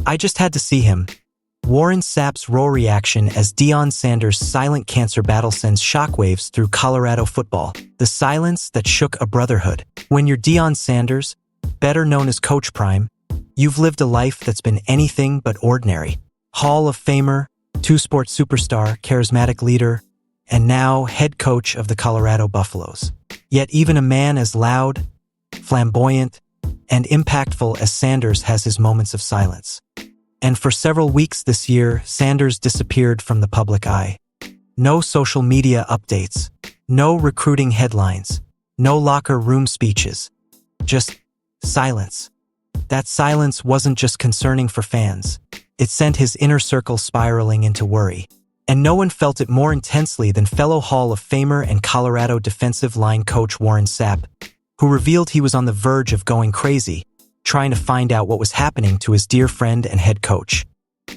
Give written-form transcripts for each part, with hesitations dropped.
I just had to see him. Warren Sapp's raw reaction as Deion Sanders' silent cancer battle sends shockwaves through Colorado football. The silence that shook a brotherhood. When you're Deion Sanders, better known as Coach Prime, you've lived a life that's been anything but ordinary. Hall of Famer, two-sport superstar, charismatic leader, and now head coach of the Colorado Buffaloes. Yet even a man as loud, flamboyant, and impactful as Sanders has his moments of silence. And for several weeks this year, Sanders disappeared from the public eye. No social media updates, no recruiting headlines, no locker room speeches, just silence. That silence wasn't just concerning for fans. It sent his inner circle spiraling into worry. And no one felt it more intensely than fellow Hall of Famer and Colorado defensive line coach Warren Sapp, who revealed he was on the verge of going crazy, trying to find out what was happening to his dear friend and head coach.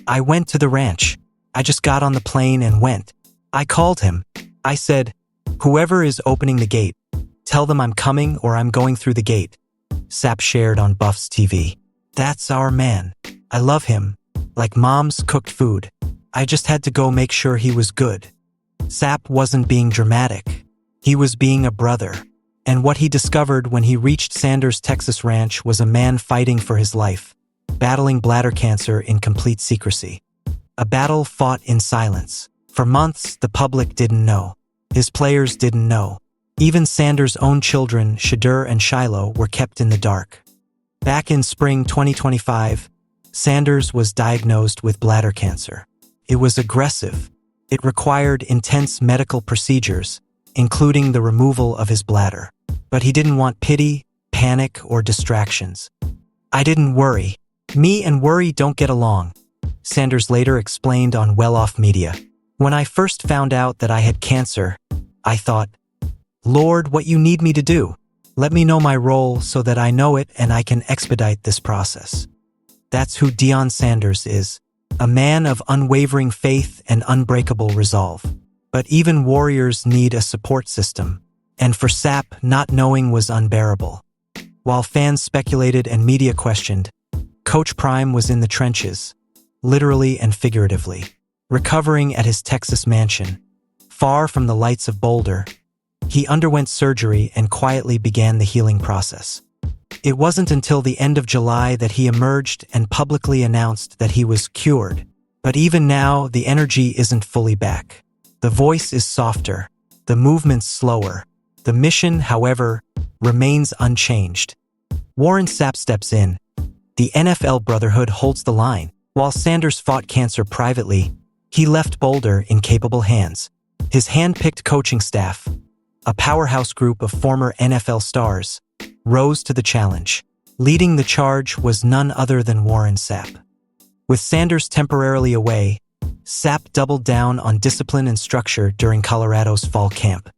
I went to the ranch. I just got on the plane and went. I called him. I said, "Whoever is opening the gate, tell them I'm coming or I'm going through the gate," Sapp shared on Buffs TV. "That's our man. I love him. Like mom's cooked food. I just had to go make sure he was good." Sapp wasn't being dramatic. He was being a brother. And what he discovered when he reached Sanders' Texas ranch was a man fighting for his life, battling bladder cancer in complete secrecy. A battle fought in silence. For months, the public didn't know. His players didn't know. Even Sanders' own children, Shadur and Shiloh, were kept in the dark. Back in spring 2025, Sanders was diagnosed with bladder cancer. It was aggressive. It required intense medical procedures, including the removal of his bladder. But he didn't want pity, panic, or distractions. "I didn't worry. Me and worry don't get along," Sanders later explained on Well-Off Media. "When I first found out that I had cancer, I thought, Lord, what you need me to do? Let me know my role so that I know it and I can expedite this process." That's who Deion Sanders is, a man of unwavering faith and unbreakable resolve. But even warriors need a support system. And for Sapp, not knowing was unbearable. While fans speculated and media questioned, Coach Prime was in the trenches, literally and figuratively, recovering at his Texas mansion. Far from the lights of Boulder, he underwent surgery and quietly began the healing process. It wasn't until the end of July that he emerged and publicly announced that he was cured. But even now, the energy isn't fully back. The voice is softer, the movements slower. The mission, however, remains unchanged. Warren Sapp steps in. The NFL Brotherhood holds the line. While Sanders fought cancer privately, he left Boulder in capable hands. His hand-picked coaching staff, a powerhouse group of former NFL stars, rose to the challenge. Leading the charge was none other than Warren Sapp. With Sanders temporarily away, Sapp doubled down on discipline and structure during Colorado's fall camp.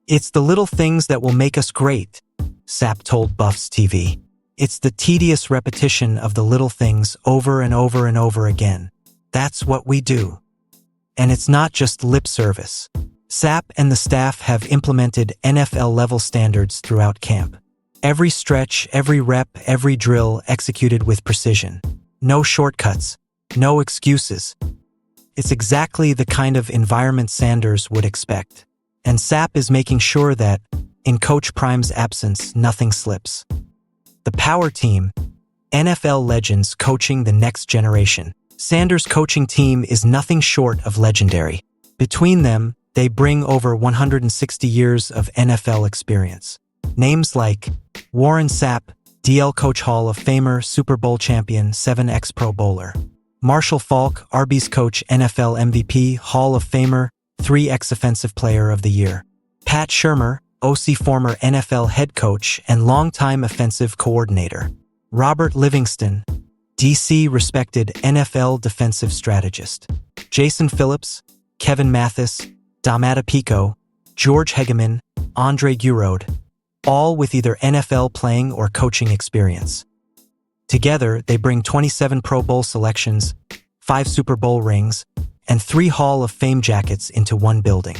"It's the little things that will make us great," Sapp told Buffs TV. "It's the tedious repetition of the little things over and over and over again. That's what we do." And it's not just lip service. Sapp and the staff have implemented NFL-level standards throughout camp. Every stretch, every rep, every drill executed with precision. No shortcuts, no excuses. It's exactly the kind of environment Sanders would expect. And Sapp is making sure that, in Coach Prime's absence, nothing slips. The power team, NFL legends coaching the next generation. Sanders' coaching team is nothing short of legendary. Between them, they bring over 160 years of NFL experience. Names like Warren Sapp, DL Coach Hall of Famer, Super Bowl champion, 7x Pro Bowler. Marshall Faulk, Arby's coach, NFL MVP, Hall of Famer, 3x Offensive Player of the Year. Pat Shurmur, OC former NFL head coach and longtime offensive coordinator. Robert Livingston, DC respected NFL defensive strategist. Jason Phillips, Kevin Mathis, Domata Pico, George Hegeman, Andre Gurode, all with either NFL playing or coaching experience. Together, they bring 27 Pro Bowl selections, 5 Super Bowl rings, and 3 Hall of Fame jackets into one building.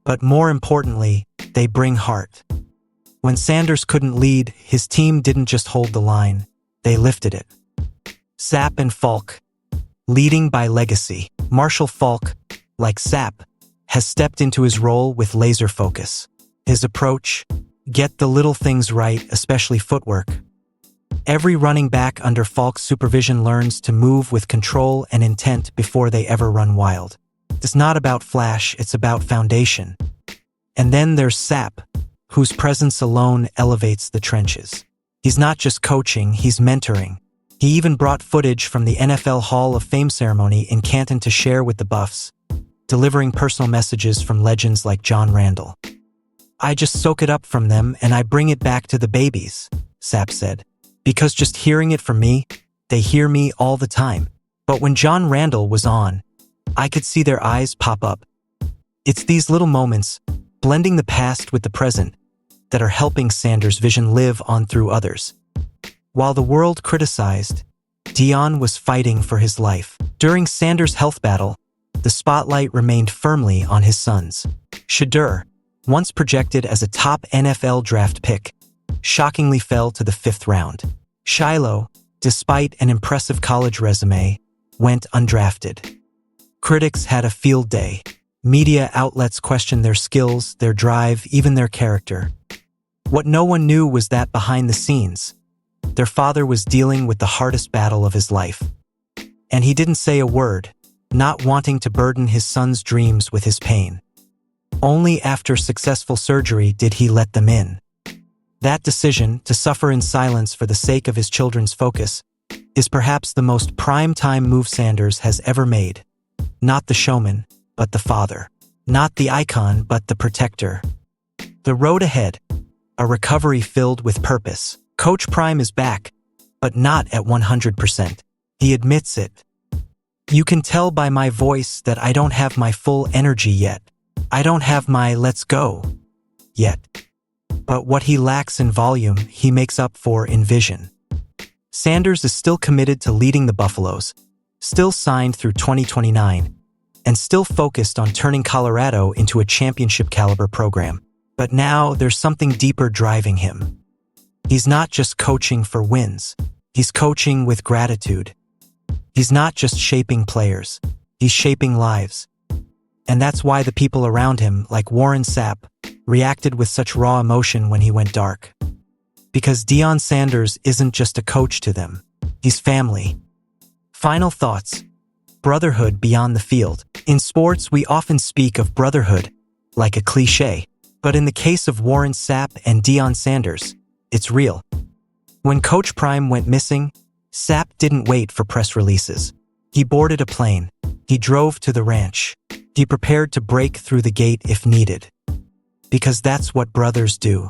But more importantly, they bring heart. When Sanders couldn't lead, his team didn't just hold the line, they lifted it. Sapp and Falk, leading by legacy. Marshall Falk, like Sapp, has stepped into his role with laser focus. His approach, get the little things right, especially footwork. Every running back under Falk's supervision learns to move with control and intent before they ever run wild. It's not about flash, it's about foundation. And then there's Sapp, whose presence alone elevates the trenches. He's not just coaching, he's mentoring. He even brought footage from the NFL Hall of Fame ceremony in Canton to share with the Buffs, delivering personal messages from legends like John Randall. I just soak it up from them and I bring it back to the babies, Sapp said. Because just hearing it from me, they hear me all the time. But when John Randall was on, I could see their eyes pop up. It's these little moments, blending the past with the present, that are helping Sanders' vision live on through others. While the world criticized, Dion was fighting for his life. During Sanders' health battle, the spotlight remained firmly on his sons. Shadur, once projected as a top NFL draft pick, shockingly fell to the 5th round. Shiloh, despite an impressive college resume, went undrafted. Critics had a field day. Media outlets questioned their skills, their drive, even their character. What no one knew was that behind the scenes, their father was dealing with the hardest battle of his life. And he didn't say a word, not wanting to burden his son's dreams with his pain. Only after successful surgery did he let them in. That decision, to suffer in silence for the sake of his children's focus, is perhaps the most prime-time move Sanders has ever made. Not the showman, but the father. Not the icon, but the protector. The road ahead, a recovery filled with purpose. Coach Prime is back, but not at 100%. He admits it. You can tell by my voice that I don't have my full energy yet. I don't have my let's go yet. But what he lacks in volume, he makes up for in vision. Sanders is still committed to leading the Buffaloes, still signed through 2029, and still focused on turning Colorado into a championship-caliber program. But now there's something deeper driving him. He's not just coaching for wins. He's coaching with gratitude. He's not just shaping players. He's shaping lives. And that's why the people around him, like Warren Sapp, reacted with such raw emotion when he went dark. Because Deion Sanders isn't just a coach to them. He's family. Final thoughts. Brotherhood beyond the field. In sports, we often speak of brotherhood like a cliché. But in the case of Warren Sapp and Deion Sanders, it's real. When Coach Prime went missing, Sapp didn't wait for press releases. He boarded a plane. He drove to the ranch. He prepared to break through the gate if needed. Because that's what brothers do.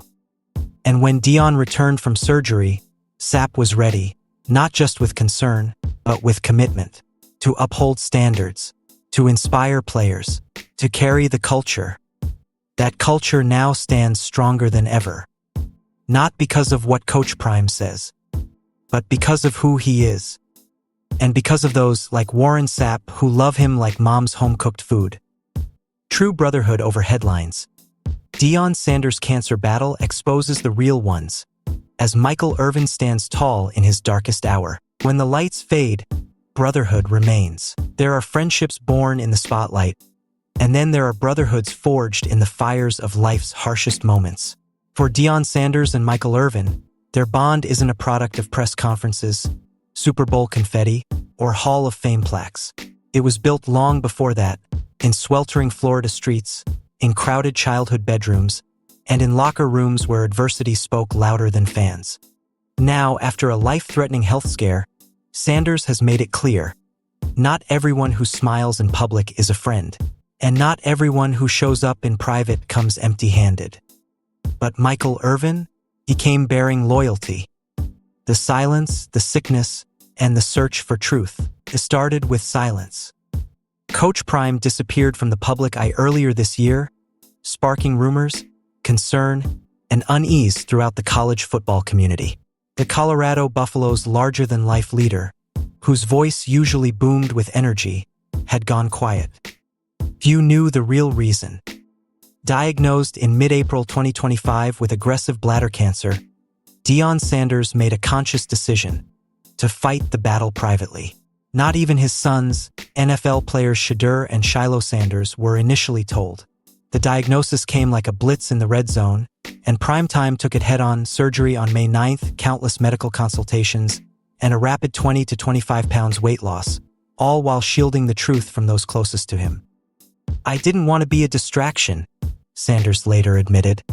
And when Deion returned from surgery, Sapp was ready, not just with concern, but with commitment, to uphold standards, to inspire players, to carry the culture. That culture now stands stronger than ever. Not because of what Coach Prime says, but because of who he is. And because of those like Warren Sapp who love him like mom's home-cooked food. True brotherhood over headlines. Deion Sanders' cancer battle exposes the real ones, as Michael Irvin stands tall in his darkest hour. When the lights fade, brotherhood remains. There are friendships born in the spotlight, and then there are brotherhoods forged in the fires of life's harshest moments. For Deion Sanders and Michael Irvin, their bond isn't a product of press conferences, Super Bowl confetti, or Hall of Fame plaques. It was built long before that, in sweltering Florida streets, in crowded childhood bedrooms, and in locker rooms where adversity spoke louder than fans. Now, after a life-threatening health scare, Sanders has made it clear, not everyone who smiles in public is a friend, and not everyone who shows up in private comes empty-handed. But Michael Irvin, he came bearing loyalty. The silence, the sickness, and the search for truth. It started with silence. Coach Prime disappeared from the public eye earlier this year, sparking rumors, concern, and unease throughout the college football community. The Colorado Buffaloes' larger-than-life leader, whose voice usually boomed with energy, had gone quiet. Few knew the real reason. Diagnosed in mid-April 2025 with aggressive bladder cancer, Deion Sanders made a conscious decision to fight the battle privately. Not even his sons, NFL players Shadur and Shiloh Sanders, were initially told. The diagnosis came like a blitz in the red zone, and Primetime took it head-on: surgery on May 9th, countless medical consultations, and a rapid 20 to 25 pounds weight loss, all while shielding the truth from those closest to him. "I didn't want to be a distraction," Sanders later admitted.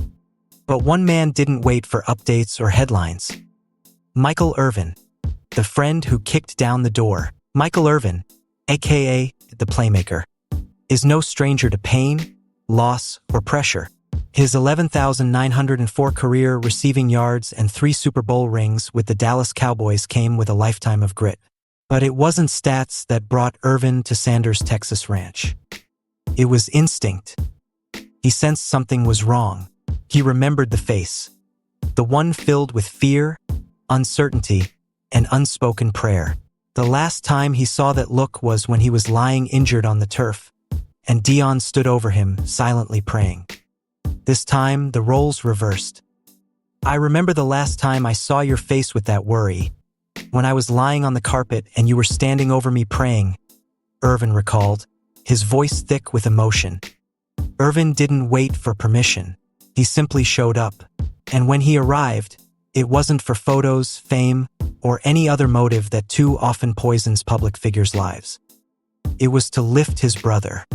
But one man didn't wait for updates or headlines. Michael Irvin, the friend who kicked down the door. Michael Irvin, aka the Playmaker, is no stranger to pain, loss, or pressure. His 11,904 career receiving yards and 3 Super Bowl rings with the Dallas Cowboys came with a lifetime of grit. But it wasn't stats that brought Irvin to Sanders' Texas ranch. It was instinct. He sensed something was wrong. He remembered the face, the one filled with fear, uncertainty, and unspoken prayer. The last time he saw that look was when he was lying injured on the turf, and Dion stood over him, silently praying. This time, the roles reversed. "I remember the last time I saw your face with that worry, when I was lying on the carpet and you were standing over me praying," Irvin recalled, his voice thick with emotion. Irvin didn't wait for permission. He simply showed up. And when he arrived, it wasn't for photos, fame, or any other motive that too often poisons public figures' lives. It was to lift his brother.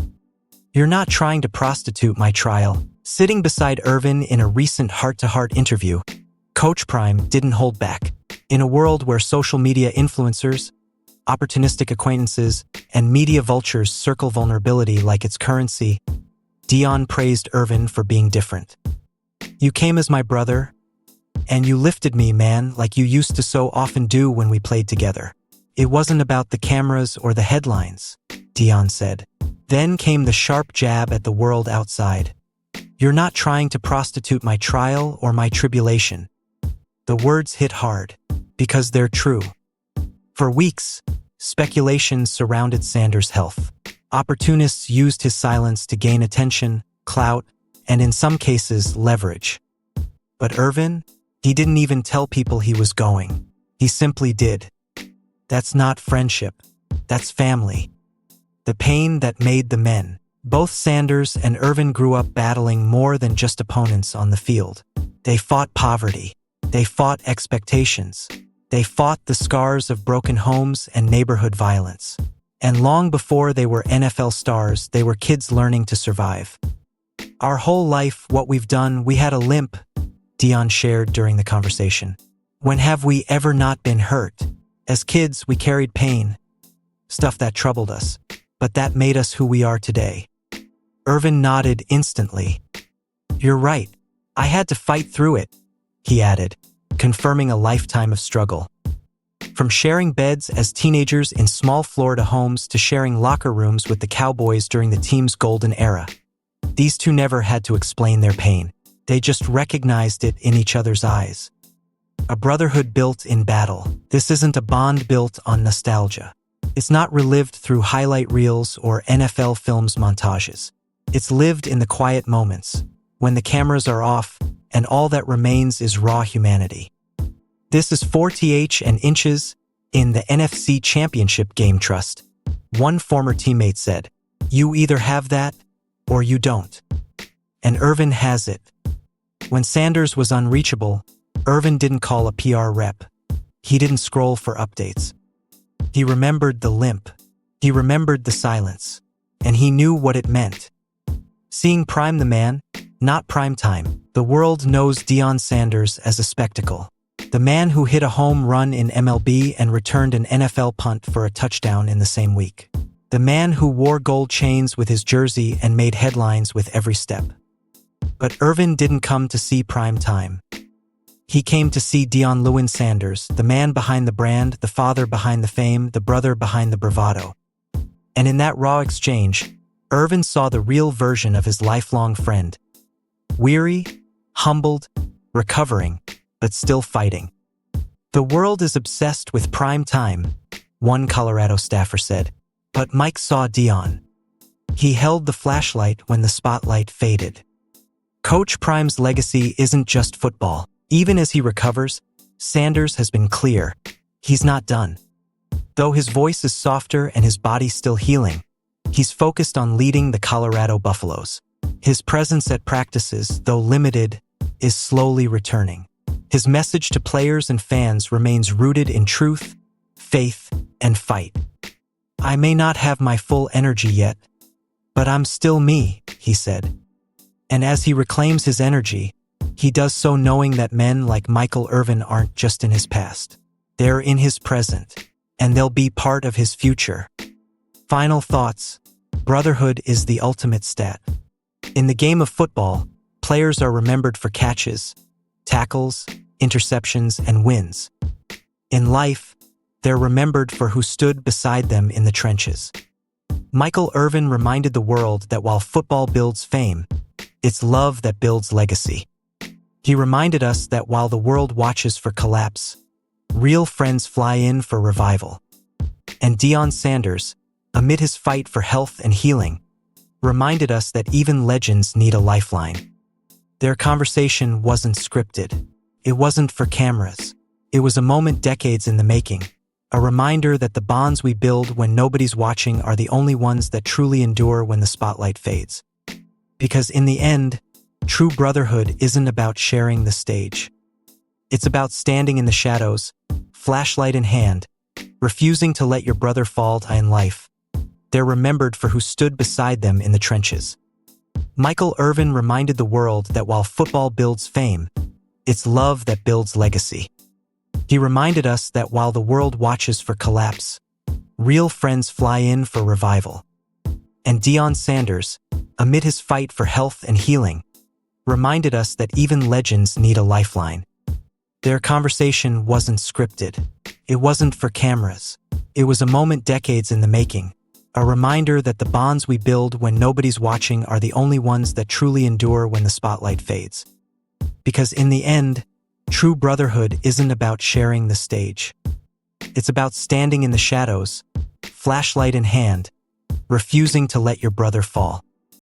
"You're not trying to prostitute my trial." Sitting beside Irvin in a recent heart-to-heart interview, Coach Prime didn't hold back. In a world where social media influencers, opportunistic acquaintances, and media vultures circle vulnerability like its currency, Dion praised Irvin for being different. "You came as my brother, and you lifted me, man, like you used to so often do when we played together. It wasn't about the cameras or the headlines," Dion said. Then came the sharp jab at the world outside. "You're not trying to prostitute my trial or my tribulation." The words hit hard, because they're true. For weeks, speculation surrounded Sanders' health. Opportunists used his silence to gain attention, clout, and in some cases, leverage. But Irvin, he didn't even tell people he was going. He simply did. That's not friendship. That's family. The pain that made the men. Both Sanders and Irvin grew up battling more than just opponents on the field. They fought poverty. They fought expectations. They fought the scars of broken homes and neighborhood violence. And long before they were NFL stars, they were kids learning to survive. "Our whole life, what we've done, we had a limp," Dion shared during the conversation. "When have we ever not been hurt? As kids, we carried pain, stuff that troubled us, but that made us who we are today." Irvin nodded instantly. "You're right. I had to fight through it," he added, confirming a lifetime of struggle. From sharing beds as teenagers in small Florida homes to sharing locker rooms with the Cowboys during the team's golden era, these two never had to explain their pain. They just recognized it in each other's eyes. A brotherhood built in battle. This isn't a bond built on nostalgia. It's not relived through highlight reels or NFL films montages. It's lived in the quiet moments, when the cameras are off and all that remains is raw humanity. "This is 4th and inches in the NFC Championship game, trust," one former teammate said. "You either have that or you don't." And Irvin has it. When Sanders was unreachable, Irvin didn't call a PR rep. He didn't scroll for updates. He remembered the limp. He remembered the silence. And he knew what it meant. Seeing Prime the man, not prime time. The world knows Deion Sanders as a spectacle. The man who hit a home run in MLB and returned an NFL punt for a touchdown in the same week. The man who wore gold chains with his jersey and made headlines with every step. But Irvin didn't come to see prime time. He came to see Deion Lewin Sanders, the man behind the brand, the father behind the fame, the brother behind the bravado. And in that raw exchange, Irvin saw the real version of his lifelong friend. Weary, humbled, recovering, but still fighting. "The world is obsessed with prime time," one Colorado staffer said. But Mike saw Deion. He held the flashlight when the spotlight faded. Coach Prime's legacy isn't just football. Even as he recovers, Sanders has been clear. He's not done. Though his voice is softer and his body still healing, he's focused on leading the Colorado Buffaloes. His presence at practices, though limited, is slowly returning. His message to players and fans remains rooted in truth, faith, and fight. "I may not have my full energy yet, but I'm still me," he said. And as he reclaims his energy, he does so knowing that men like Michael Irvin aren't just in his past. They're in his present, and they'll be part of his future. Final thoughts. Brotherhood is the ultimate stat. In the game of football, players are remembered for catches, tackles, interceptions, and wins. In life, they're remembered for who stood beside them in the trenches. Michael Irvin reminded the world that while football builds fame, it's love that builds legacy. He reminded us that while the world watches for collapse, real friends fly in for revival. And Deion Sanders, amid his fight for health and healing, reminded us that even legends need a lifeline. Their conversation wasn't scripted. It wasn't for cameras. It was a moment decades in the making, a reminder that the bonds we build when nobody's watching are the only ones that truly endure when the spotlight fades. Because in the end, true brotherhood isn't about sharing the stage. It's about standing in the shadows, flashlight in hand, refusing to let your brother fall in life. They're remembered for who stood beside them in the trenches. Michael Irvin reminded the world that while football builds fame, it's love that builds legacy. He reminded us that while the world watches for collapse, real friends fly in for revival. And Deion Sanders, amid his fight for health and healing, reminded us that even legends need a lifeline. Their conversation wasn't scripted. It wasn't for cameras. It was a moment decades in the making, a reminder that the bonds we build when nobody's watching are the only ones that truly endure when the spotlight fades. Because in the end, true brotherhood isn't about sharing the stage. It's about standing in the shadows, flashlight in hand, refusing to let your brother fall.